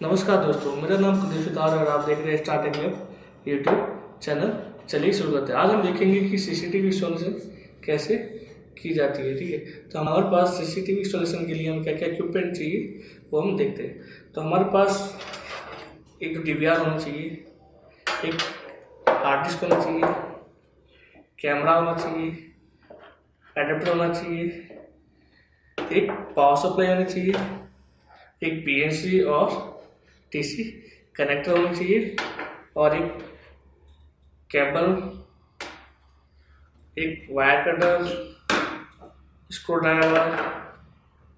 नमस्कार दोस्तों, मेरा नाम कुलदीप सितार और आप देख रहे हैं स्टार्टिंग लैब यूट्यूब चैनल। चलिए शुरू करते हैं। आज हम देखेंगे कि सीसीटीवी इंस्टॉलेशन कैसे की जाती है। ठीक है, तो हमारे पास सीसीटीवी इंस्टॉलेशन के लिए हम क्या क्या इक्विपमेंट चाहिए वो हम देखते हैं। तो हमारे पास एक DVR होना चाहिए, एक हार्ड डिस्क होना चाहिए, कैमरा होना चाहिए, एडेप्टर होना चाहिए, एक पावर सप्लाई होना चाहिए, एक PNC और TC कनेक्टर होना चाहिए और एक केबल, एक wire cutter, screw driver,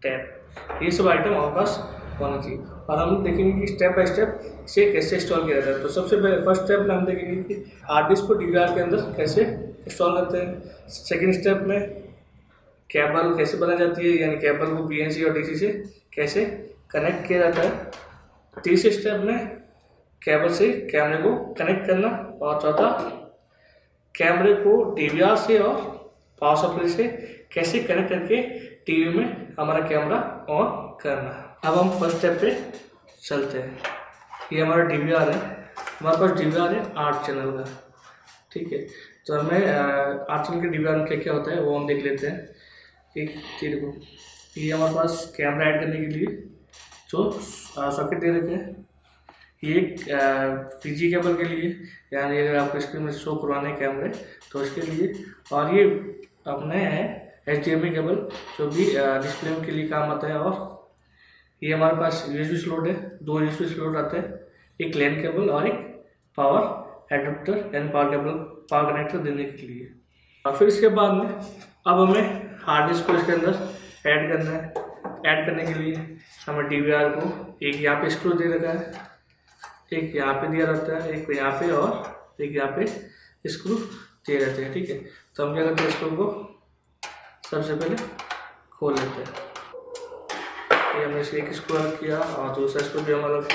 tap, ये सब आइटम हमारे पास होना चाहिए। और हम देखेंगे कि स्टेप बाय स्टेप इसे कैसे इंस्टॉल किया जाता है। तो सबसे पहले फर्स्ट स्टेप में हम देखेंगे कि हार्ड डिस्क को DVR के अंदर कैसे इंस्टॉल करते हैं। सेकेंड स्टेप में केबल कैसे बनाई जाती है, यानी केबल को PNC और DC से कैसे कनेक्ट किया जाता है। तीसरे स्टेप में केबल से कैमरे को कनेक्ट करना और चौथा कैमरे को DVR से और पावर सप्लाई से कैसे कनेक्ट करके टीवी में हमारा कैमरा ऑन करना। अब हम फर्स्ट स्टेप पे चलते हैं। ये हमारा DVR है, हमारे पास DVR है 8 चैनल का। ठीक है, तो हमें 8 चैनल के DVR में क्या क्या होता है वो हम देख लेते हैं। एक चीज को, ये हमारे पास कैमरा ऐड करने के लिए जो सॉकेट दे रखे हैं, ये PG केबल के लिए, यानी अगर आपको स्क्रीन में शो करवाने हैं कैमरे तो इसके लिए, और ये अपने है HDMI केबल जो भी डिस्प्ले के लिए काम आता है। और ये हमारे पास USB स्लॉट है, 2 USB स्लॉट आते हैं, एक लैन केबल और एक पावर एडाप्टर यानी पावर केबल, पावर कनेक्टर देने के लिए। और फिर इसके बाद में अब हमें हार्ड डिस्क को इसके अंदर ऐड करना है। ऐड करने के लिए हमें DVR को एक यहाँ पे स्क्रू दे रखा है, एक यहाँ पे दिया रहता है, एक यहाँ पे और एक यहाँ पे स्क्रू दिए रहते हैं। ठीक है, तो हम क्या करते हैं, स्क्रू को सबसे पहले खोल लेते हैं। ये हमने इसे एक स्क्रू अलग किया और दूसरा स्क्रू भी हम अलग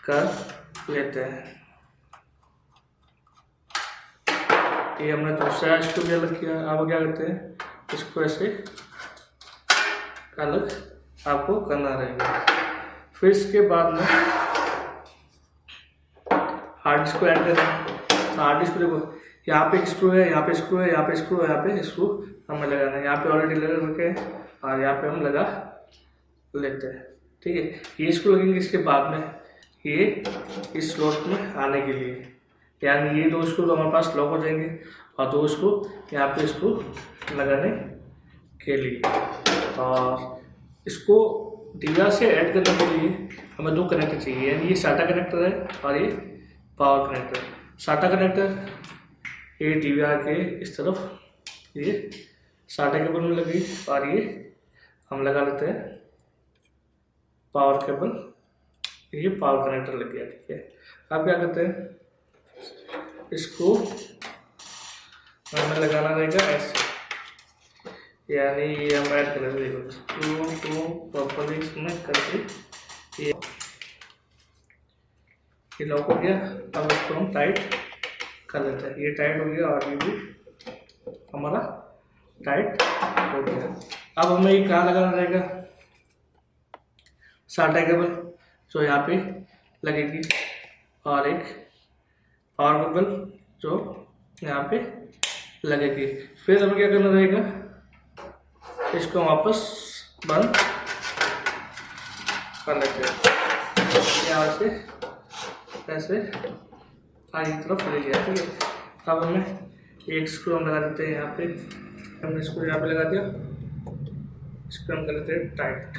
कर लेते हैं। ये हमने दूसरा स्क्रू भी अलग किया। अब क्या करते हैं, इसको ऐसे अलग आपको करना रहेगा। फिर इसके बाद में हार्ड डिस्क को ऐड करें। हार्ड डिस्क देखो, यहाँ पे स्क्रू है, यहाँ पे स्क्रू है, यहाँ पे स्क्रू है, यहाँ पे स्क्रू हमें लगाना है। यहाँ पे ऑलरेडी लगा रखे हैं और यहाँ पे हम लगा लेते हैं। ठीक है, ये स्क्रू लगेंगे इसके बाद में ये इस स्लॉट में आने के लिए, यानी ये 2 स्क्रू हमारे पास लॉक हो जाएंगे और 2 स्क्रू यहाँ पे स्क्रू लगाने के लिए। और इसको DVR से ऐड करने के लिए हमें 2 कनेक्टर चाहिए, यानी ये SATA कनेक्टर है और ये पावर कनेक्टर। SATA कनेक्टर ये DVR के इस तरफ ये SATA केबल में लगी और ये हम लगा लेते हैं पावर केबल, ये पावर कनेक्टर लग गया। ठीक है, अब क्या करते हैं, इसको हमें लगाना रहेगा ऐसे, यानी ये हम ऐड कर देंगे स्क्रू को प्रॉपर्ली इसमें करके ये लॉक हो गया। अब इसको हम टाइट कर लेते हैं। ये टाइट हो गया और ये भी हमारा टाइट हो गया। अब हमें ये कहाँ लगाना रहेगा, SATA केबल जो यहाँ पे लगेगी और एक पावर केबल जो यहाँ पे लगेगी। फिर हमें क्या करना रहेगा, इसको वापस बंद कर लेते हैं। यहाँ से ऐसे आगे की तरफ ले लिया। ठीक है, अब हमें एक स्क्रू हम लगा देते हैं यहाँ पे। हमने स्क्रू यहाँ पे लगा दिया, इसको हम कर लेते हैं टाइट।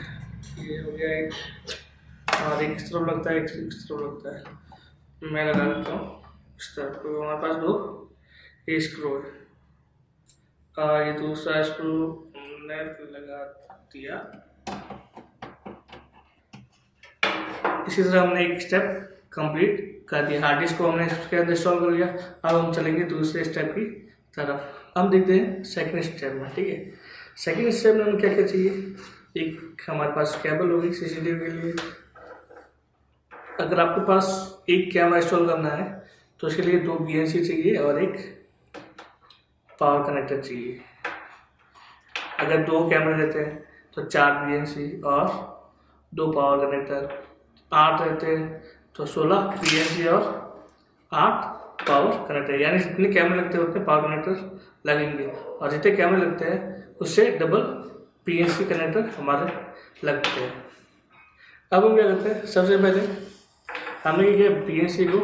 ये हो गया एक, और एक इस तरफ लगता है, एक इस तरफ लगता है। मैं लगा देता हूँ इस तरफ। तो हमारे पास 2 ये स्क्रू है और ये दूसरा स्क्रू हमने लगा दिया। इसी तरह हमने एक स्टेप कंप्लीट कर दिया। हार्ड डिस्क को हमने इसके अंदर इंस्टॉल कर लिया। अब हम चलेंगे दूसरे स्टेप की तरफ। हम देखते हैं सेकंड स्टेप में। ठीक है, सेकंड स्टेप में हमें क्या क्या चाहिए, एक हमारे पास केबल होगी CCTV के लिए। अगर आपके पास एक कैमरा इंस्टॉल करना है तो उसके लिए 2 BNC चाहिए और एक पावर कनेक्टर चाहिए। अगर 2 कैमरे लेते हैं तो 4 BNC और 2 पावर कनेक्टर। 8 रहते हैं, तो 16 PNC और 8 पावर कनेक्टर, यानी जितने कैमरे लगते हैं उतने पावर कनेक्टर लगेंगे, और जितने कैमरे लगते हैं उससे डबल PNC कनेक्टर हमारे लगते हैं। अब हम क्या करते हैं, सबसे पहले हमने ये PNC को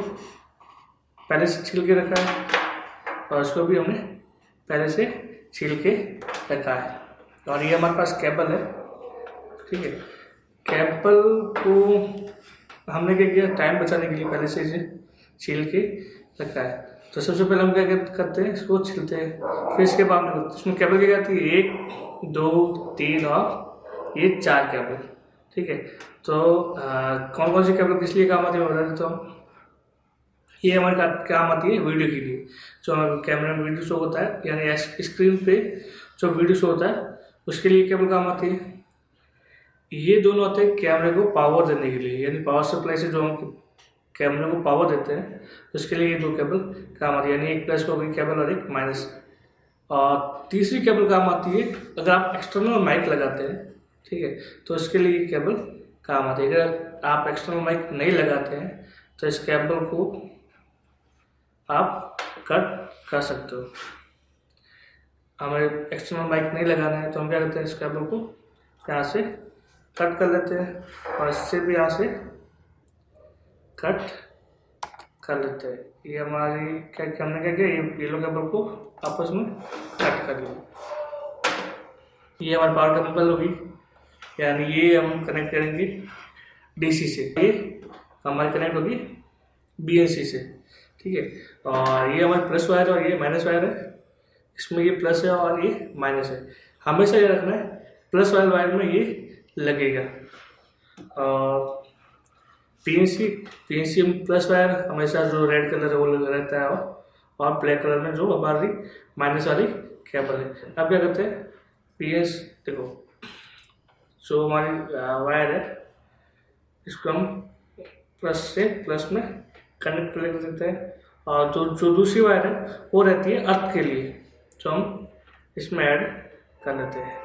पहले से छील के रखा है और इसको भी हमने पहले से छील के रखा है, और ये हमारे पास केबल है, ठीक है। केबल को हमने क्या किया, टाइम बचाने के लिए पहले से इसे छील के रखा है। तो सबसे पहले हम क्या करते हैं, इसको छीलते हैं, फिर इसके बाद इसमें केबल क्या जाती है, 1 2 3 और ये 4 केबल, ठीक है। तो कौन कौन सी केबल किस लिए काम आती है बता देता हूँ। ये हमारे काम आती है वीडियो के लिए, जो हमारे कैमरे में वीडियो शो होता है, यानी स्क्रीन पे जो वीडियो शो होता है उसके लिए केबल काम आती है। ये दोनों आते हैं कैमरे को पावर देने के लिए, यानी पावर सप्लाई से जो हम कैमरे को पावर देते हैं उसके लिए ये 2 केबल काम आती है, यानी एक प्लस हो गई केबल और एक माइनस। और तीसरी केबल काम आती है अगर आप एक्सटर्नल माइक लगाते हैं, ठीक है, तो इसके लिए ये केबल काम आती है। अगर आप एक्सटर्नल माइक नहीं लगाते हैं तो इस केबल को आप कट कर सकते हो। हमें एक्सटर्नल माइक नहीं लगाना है तो हम क्या करते हैं, इस केबल को यहाँ से कट कर लेते हैं और इससे भी यहाँ से कट कर लेते हैं। ये हमारी हमने क्या किया, ये येलो केबल को आपस में कट कर लिया। ये हमारी पावर केबल होगी, यानी ये हम कनेक्ट करेंगे DC से, ये हमारी कनेक्ट होगी BNC से, ठीक है। और ये हमारे प्लस वायर और ये माइनस वायर है, इसमें ये प्लस है और ये माइनस है। हमेशा ये रखना है प्लस वायर में ये लगेगा, और PNC प्लस वायर हमेशा जो रेड कलर है वो रहता है, और ब्लैक कलर में जो हमारी माइनस वाली केबल है। अब क्या करते हैं, देखो जो हमारी वायर है इसको हम प्लस से प्लस में कनेक्ट कर देते हैं, और जो दूसरी वायर है वो रहती है अर्थ के लिए, जो हम इसमें ऐड कर लेते हैं।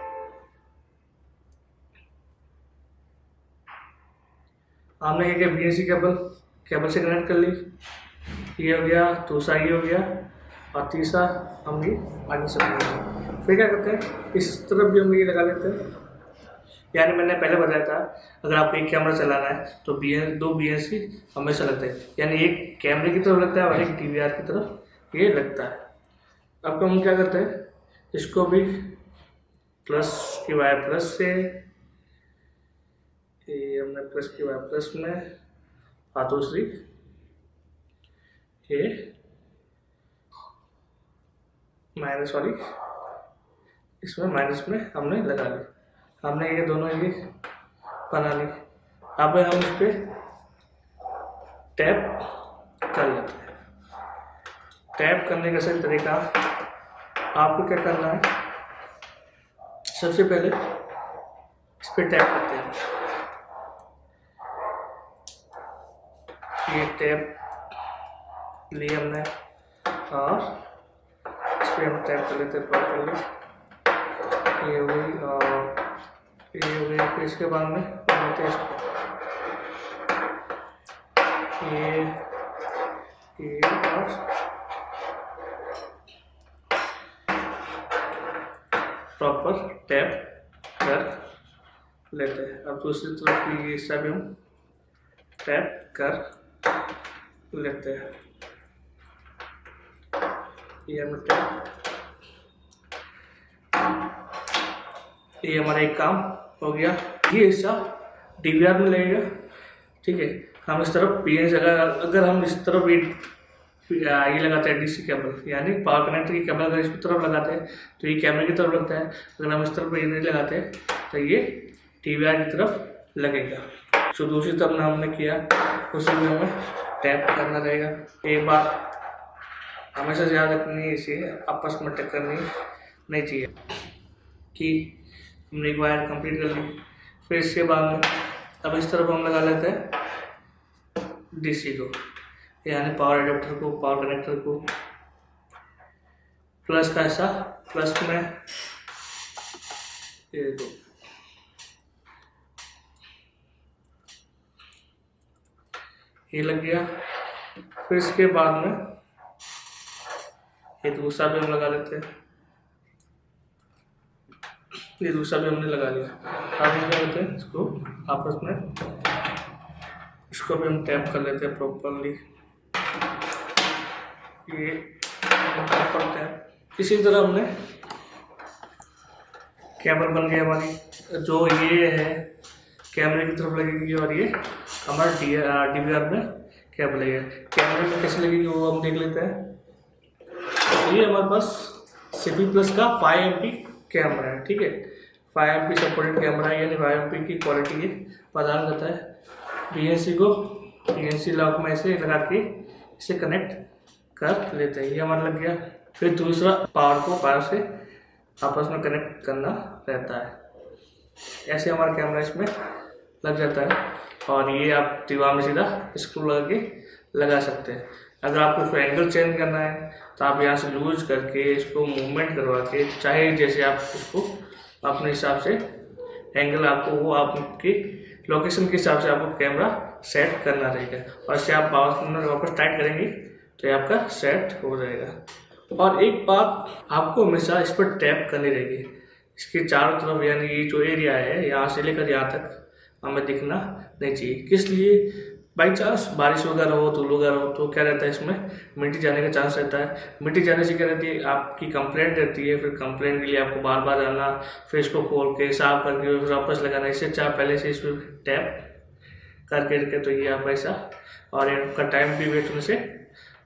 हमने क्या किया, BNC केबल से कनेक्ट कर ली, ये हो गया, दूसरा ये हो गया, और तीसरा हम ये आगे से लगाएंगे। फिर क्या करते हैं, इस तरफ भी हम ये लगा लेते हैं, यानी मैंने पहले बताया था अगर आपको एक कैमरा चलाना है तो 2 BNC हमेशा लगता है, यानी एक कैमरे की तरफ लगता है और एक DVR की तरफ ये लगता है। अब हम क्या करते हैं, इसको भी प्लस की वायर प्लस से, ये हमने प्लस की वायर प्लस में, और दूसरी ये माइनस वाली इसमें माइनस में हमने लगा ली। हमने ये दोनों ये बना ली। अब हम इस पर टैप कर लेते हैं। टैप करने का सही तरीका आपको क्या करना है, सबसे पहले इस पर टैप करते हैं, ये टैप लिए हमने, और इस पर हम टैप कर लेते हैं प्रॉपर्ली, ये हो गई और ये हो गई। फिर इसके बाद में लेते हैं इसको, ये और प्रॉपर टैप कर लेते हैं। अब दूसरी तरफ की हिस्सा भी हम टैप कर लेते हैं, ये हम टैप, ये हमारा एक काम हो गया। ये हिस्सा DVR में लगेगा, ठीक है। हम इस तरफ PNC अगर हम इस तरफ ये लगाते हैं DC केबल, यानी पावर कनेक्टर की केबल अगर इस तरफ लगाते हैं तो ये कैमरे की तरफ लगता है। अगर हम इस तरफ ये नहीं लगाते तो ये DVR की तरफ लगेगा। जो दूसरी तरफ हमने किया उसी में हमें टैप करना रहेगा। एक बात हमेशा याद रखनी है, इसे आपस में टक्कर नहीं चाहिए कि हमने एक वायर कंप्लीट कर ली। फिर इसके बाद में अब इस तरफ हम लगा लेते हैं DC को, यानी पावर एडाप्टर को, पावर कनेक्टर को। प्लस का हिस्सा प्लस में, ये देखो ये लग गया। फिर इसके बाद में ये दूसरा भी हम लगा लेते हैं। ये दूसरा भी हमने लगा लिया। अब हम क्या करते हैं, इसको आपस में इसको भी हम टैप कर लेते हैं प्रॉपरली। ये प्रॉपर टैप। इसी तरह हमने केबल बन गई हमारी, जो ये है कैमरे की तरफ लगेगी और ये हमारा DVR में केबल है। कैमरे में कैसे लगेगी वो हम देख लेते हैं। ये हमारे पास CP Plus का 5 MP कैमरा है, ठीक है। 5 MP सपोर्टेड कैमरा है, यानी 5 MP की क्वालिटी ये प्रदान करता है। PNC लॉक में ऐसे लगा के इसे कनेक्ट कर लेते हैं। ये हमारा लग गया। फिर दूसरा पावर से आपस में कनेक्ट करना रहता है। ऐसे हमारा कैमरा इसमें लग जाता है और ये आप दीवार में सीधा स्क्रू लगा के लगा सकते हैं। अगर आपको इसको एंगल चेंज करना है तो आप यहाँ से लूज करके इसको मूवमेंट करवा के, चाहे जैसे आप इसको अपने हिसाब से एंगल आपको वो आपकी लोकेशन के हिसाब से आपको कैमरा सेट करना रहेगा। और इसे आप वापस टाइट करेंगे तो ये आपका सेट हो जाएगा। और एक बात आपको हमेशा इस पर टैप करनी रहेगी, इसके चारों तरफ, यानी ये जो एरिया है यहाँ से लेकर यहाँ तक हमें दिखना नहीं चाहिए। किस लिए? बाई चांस बारिश वगैरह हो, धूल वगैरह हो तो क्या रहता है, इसमें मिट्टी जाने का चांस रहता है। मिट्टी जाने से क्या रहती है, आपकी कंप्लेंट रहती है। फिर कंप्लेंट के लिए आपको बार बार आना, फिर इसको खोल के साफ करके फिर वापस लगाना। इससे अच्छा पहले से इसमें टैप करके तो ये आप ऐसा, और आपका टाइम भी वेस्ट होने से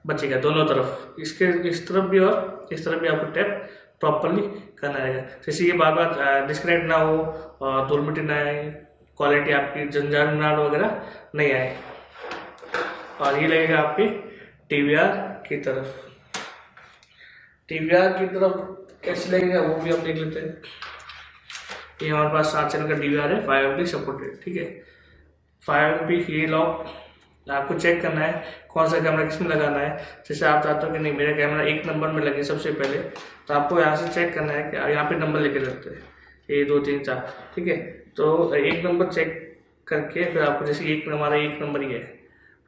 बचेगा दोनों तरफ। इसके इस तरफ भी और इस तरफ भी आपको टैप प्रॉपरली करना रहेगा, जैसे ये बार बार डिस्कनेक्ट ना हो और धूल मिट्टी ना आए, क्वालिटी आपकी झंझनाहट वगैरह नहीं आए। और ये लगेगा आपकी DVR की तरफ। DVR की तरफ कैसे लगेगा वो भी हम देख लेते हैं। ये हमारे पास 7 चैनल का DVR है, 5 MP सपोर्टेड, ठीक है। 5 MP ये लॉक आपको चेक करना है कौन सा कैमरा किस में लगाना है। जैसे आप चाहते हो कि नहीं मेरा कैमरा 1 नंबर में लगे सबसे पहले, तो आपको यहाँ से चेक करना है कि यहाँ पे नंबर लेके रखते हैं 1 2 3 4, ठीक है। तो 1 नंबर चेक करके फिर आपको, जैसे हमारा 1 नंबर ही है,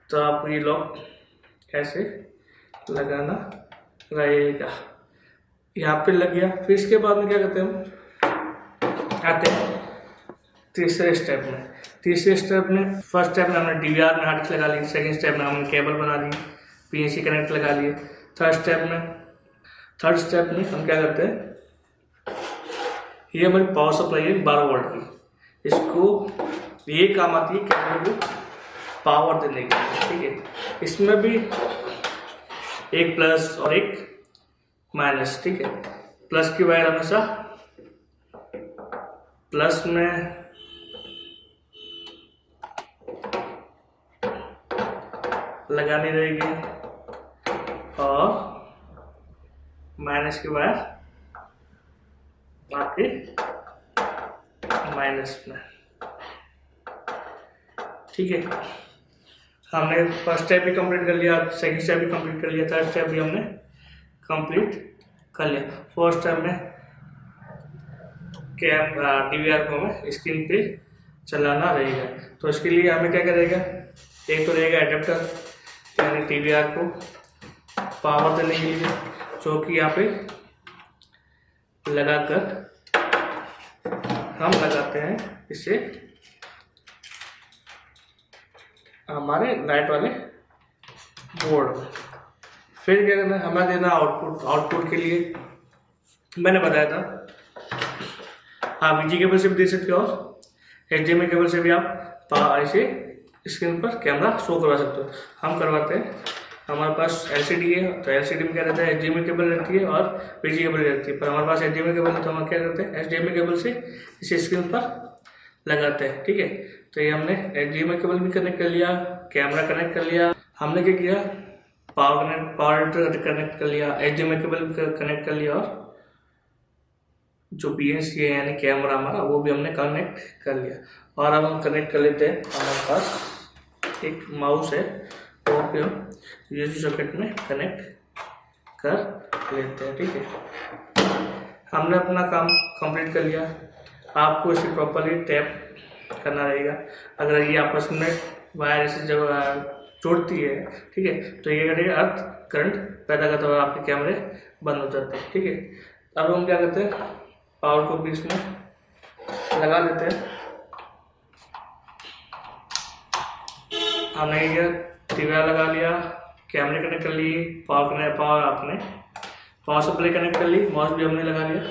तो आपको ये लॉक ऐसे लगाना रहेगा। यहाँ पे लग गया। फिर इसके बाद में क्या करते हैं, हम आते हैं तीसरे स्टेप में। तीसरे स्टेप में, फर्स्ट स्टेप में हमने DVR में हार्ड लगा ली, सेकंड स्टेप में हमने केबल बना ली, PNC कनेक्ट लगा लिए। थर्ड स्टेप में हम क्या करते हैं, ये हमारी पावर सप्लाई है 12 वोल्ट की। इसको ये काम आती है कैमरे को पावर देने के लिए, ठीक है। इसमें भी एक प्लस और एक माइनस, ठीक है। प्लस की वायर हमेशा प्लस में लगानी रहेगी और माइनस की वायर आपके माइनस में, ठीक है। हमने फर्स्ट स्टेप भी कंप्लीट कर लिया, सेकंड स्टेप भी कंप्लीट कर लिया, थर्ड स्टेप भी हमने कंप्लीट कर लिया। फोर्थ स्टेप में DVR को हमें स्क्रीन पे चलाना रहेगा। तो इसके लिए हमें क्या करेगा, एक तो रहेगा एडेप्टर, यानी DVR को पावर देने के लिए, जो कि यहाँ पे लगाकर हम लगाते हैं इसे हमारे लाइट वाले बोर्ड में। फिर क्या करना है, हमें देना आउटपुट के लिए मैंने बताया था आप VG केबल से भी दे सकते हो और HDMI केबल से भी आप ऐसे स्क्रीन पर कैमरा शो करवा सकते हो। हम करवाते हैं, हमारे पास LCD है, तो LCD में क्या रहता है, HDMI केबल रहती है और VG केबल रहती है। पर हमारे पास HDMI केबल है तो हम क्या करते हैं, HDMI केबल से इसे स्क्रीन पर लगाते हैं, ठीक है। तो ये हमने HDMI केबल भी कनेक्ट कर लिया, कैमरा कनेक्ट कर लिया, हमने क्या किया, पावर एडिटर कनेक्ट कर लिया, HDMI केबल भी कनेक्ट कर लिया, और जो PNC है यानी कैमरा हमारा वो भी हमने कनेक्ट कर लिया। और अब हम कनेक्ट कर लेते हैं, हमारे पास एक माउस है वो भी हम USB सॉकेट में कनेक्ट कर लेते हैं, ठीक है। हमने अपना काम कंप्लीट कर लिया। आपको इसे प्रॉपरली टैप करना रहेगा। अगर ये आपस में वायर ऐसे जब जोड़ती है, ठीक है, तो ये करेगा अर्थ करंट पैदा करता हुआ आपके कैमरे बंद हो जाते हैं, ठीक है। अब हम क्या करते हैं, पावर को भी इसमें लगा देते हैं। हमने ये टीवी लगा लिया, कैमरे कनेक्ट कर लिए, पावर आपने पावर सप्लाई कनेक्ट कर ली, माउस भी हमने लगा लिया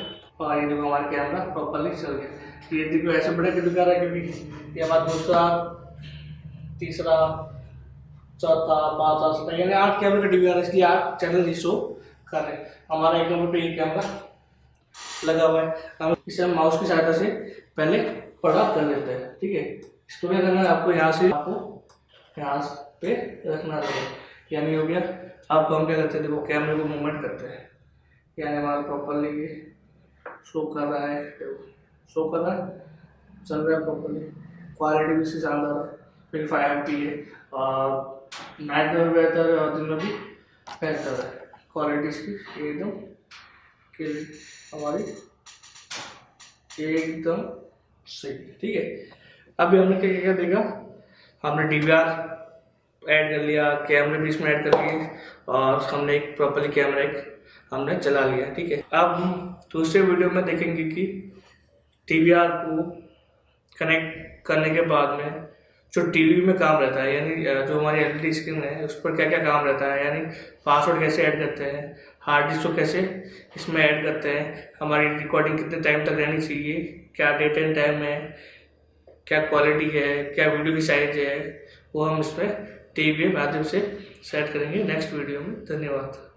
और ये देखो हमारा कैमरा प्रॉपरली चल गया। ये देखो ऐसे बड़े दिखा रहा है क्योंकि ये हमारा दूसरा, तीसरा, चौथा, पाँचवा, छठा, यानी 8 कैमरे का DVR है, इसलिए 8 चैनल ही शो कर रहे हैं। हमारा 1 नंबर पे ये कैमरा लगा हुआ है। हम इसे माउस की सहायता से पहले बड़ा कर लेते हैं, ठीक है। इसको क्या करना है, आपको यहाँ से यहाँ पे रखना है, यानी हो गया। आपको हम क्या करते हैं, देखो कैमरे को मूवमेंट करते हैं, यानी हमारा प्रॉपरली ये शो कर रहा है, चल रहा है प्रॉपरली, क्वालिटी भी इसकी शानदार है, फिर 5MP है और नाइट में भी बेहतर है और दिन में भी बेहतर है। क्वालिटी इसकी एकदम क्लियर, हमारी एकदम सही, ठीक है। अभी हमने क्या क्या देखा, हमने DVR ऐड कर लिया, कैमरे भी इसमें ऐड कर लिए और हमने एक प्रॉपरली कैमरा हमने चला लिया, ठीक है। अब हम दूसरे वीडियो में देखेंगे कि DVR को कनेक्ट करने के बाद में जो टीवी में काम रहता है, यानी जो हमारी LED स्क्रीन है उस पर क्या क्या काम रहता है, यानी पासवर्ड कैसे ऐड करते हैं, हार्ड डिस्क को कैसे इसमें ऐड करते हैं, हमारी रिकॉर्डिंग कितने टाइम तक रहनी चाहिए, क्या डेट एंड टाइम है, क्या क्वालिटी है, क्या वीडियो की साइज है, वो हम इसमें टीवी के माध्यम से सेट करेंगे नेक्स्ट वीडियो में। धन्यवाद।